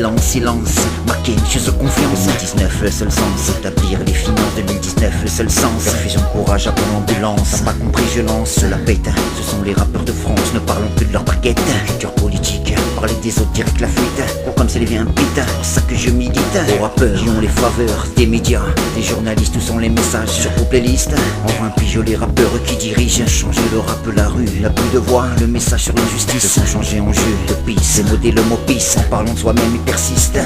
silence, silence. Marquer une chose de confiance. 2019, le seul sens. Établir les finances. 2019, le seul sens. Perfusion de courage à ton ambulance. T'as pas compris, je lance la pète. Ce sont les rappeurs de France, ne parlons plus de leur braquette. Culture politique, parler des autres direct la fuite. Pour comme c'est les viens pite, c'est pour ça que je milite. Aux rappeurs qui ont les faveurs des médias, des journalistes, où sont les messages sur vos playlists. Enfin pigeot les rappeurs qui dirigent. Changer le rap, la rue, n'a plus de voix. Le message sur l'injustice se sont changés en jeu de pisse. C'est modé le mot pisse, parlons de soi-même et persiste.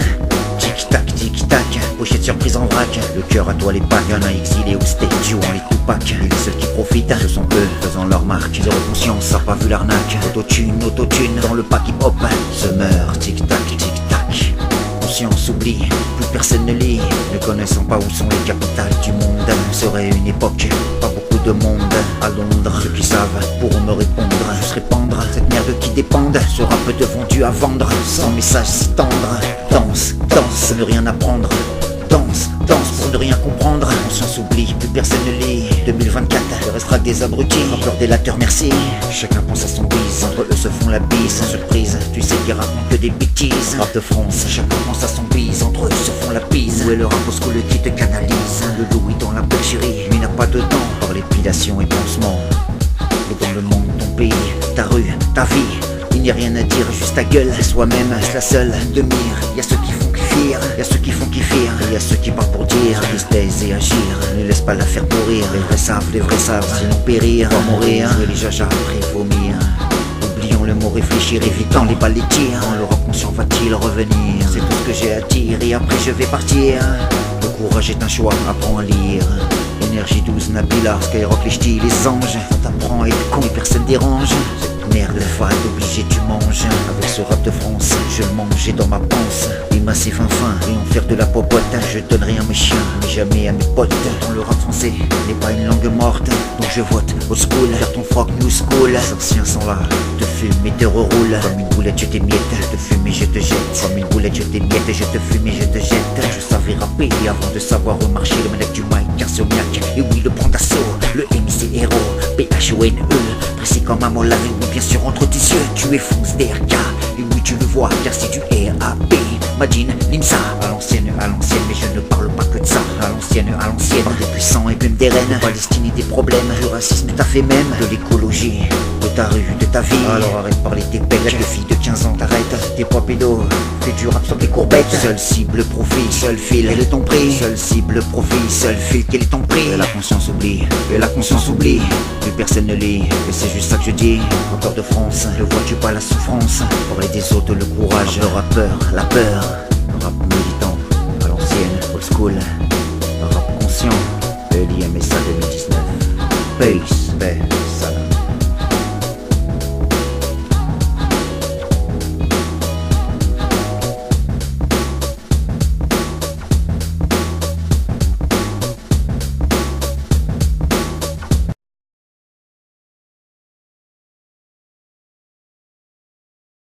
Tic-tac, tic-tac, pochette surprise en vrac. Le cœur à toi les packs, y'en a exilé au steak, jouant les Tupac. Et les seuls qui profitent, ce sont eux, faisant leur marque. Zéro conscience, ça pas vu l'arnaque. Autotune, autotune, dans le pack hip-hop se meurt, tic-tac, tic-tac. Conscience oublie, plus personne ne lit. Ne connaissant pas où sont les capitales du monde. Serait une époque, pas beaucoup de monde à Londres. Ceux qui savent pourront me répondre. Juste répandre cette merde qui dépende. Ce rap de vendu à vendre, sans message si tendre. Danse, danse, ne rien apprendre. Danse, danse pour ne rien comprendre. Conscience oublie, plus personne ne lit. 2024, il restera que des abrutis. Rappeurs délateurs, merci. Chacun pense à son bise, entre eux se font la bise. Sans surprise, tu sais qu'ils racontent que des bêtises. Rap de France, chacun pense à son bise, entre eux se font la bise. Où est le rap au school qui te canalise? Le loup est dans la bergerie, mais n'a pas de temps pour l'épilation et pansement. Et dans le monde, ton pays, ta rue, ta vie, il n'y a rien à dire, juste ta gueule. Soi-même, c'est la seule de mire. Y'a ceux qui font kiffer, y'a ceux qui font kiffer. Et y'a ceux qui parlent pour dire, qui se taisent et agir. Ne laisse pas la faire pourrir. Les vrais savent, sinon périr. Pas mourir, jouer les jajas après vomir. Oublions le mot réfléchir, évitant les balles et tirs. Quand le rap conscient va-t-il revenir? C'est tout ce que j'ai à dire et après je vais partir. Le courage est un choix, apprends à lire. Énergie 12, Nabila, Skyrock, les ch'tis, les anges. On t'apprend à être con et personne dérange. Merde, fade, obligé tu manges. Avec ce rap de France, je le mangeais dans ma panse. Les massifs fin et en faire de la popote. Je donnerai à mes chiens, mais jamais à mes potes. Dans le rap français n'est pas une langue morte. Donc je vote old school, vers ton froc new school. Les anciens sont là, te fume et te reroule. Comme une boulette je t'émiette, je te fume et je te jette. Comme une boulette je t'émiette, je te fume et je te jette. Je savais rapper avant de savoir remarcher. Le manette du mic, insomniaque, et oui le prend d'assaut. Le MC héros, PHONE. Précis comme un molar, oui bien sûr entre tes yeux tu es fonce DRK. Et oui tu le vois car c'est du RAP. Madine, Limsa, à l'ancienne, mais je ne parle pas que de ça. À l'ancienne, par des puissants et même des reines. Palestine et des problèmes, du racisme t'as fait même. De l'écologie, de ta rue, de ta vie. Alors arrête de parler tes pecs, y'a que filles de 15 ans t'arrêtes. T'es pas pédo, fais du rap sur tes courbettes. Seule cible, profit, seul fil, quel est ton prix? Seule cible, profit, seul fil, quel est ton prix? Et la conscience oublie, et la conscience oublie. Plus personne ne lit, et c'est juste ça que je dis. Rappeur de France, ne vois-tu pas la souffrance? Parler des autres, le courage, le rappeur, la peur. Rap militant, à l'ancienne, old school. Rap conscient, LIMSA 2019. Peace, paix.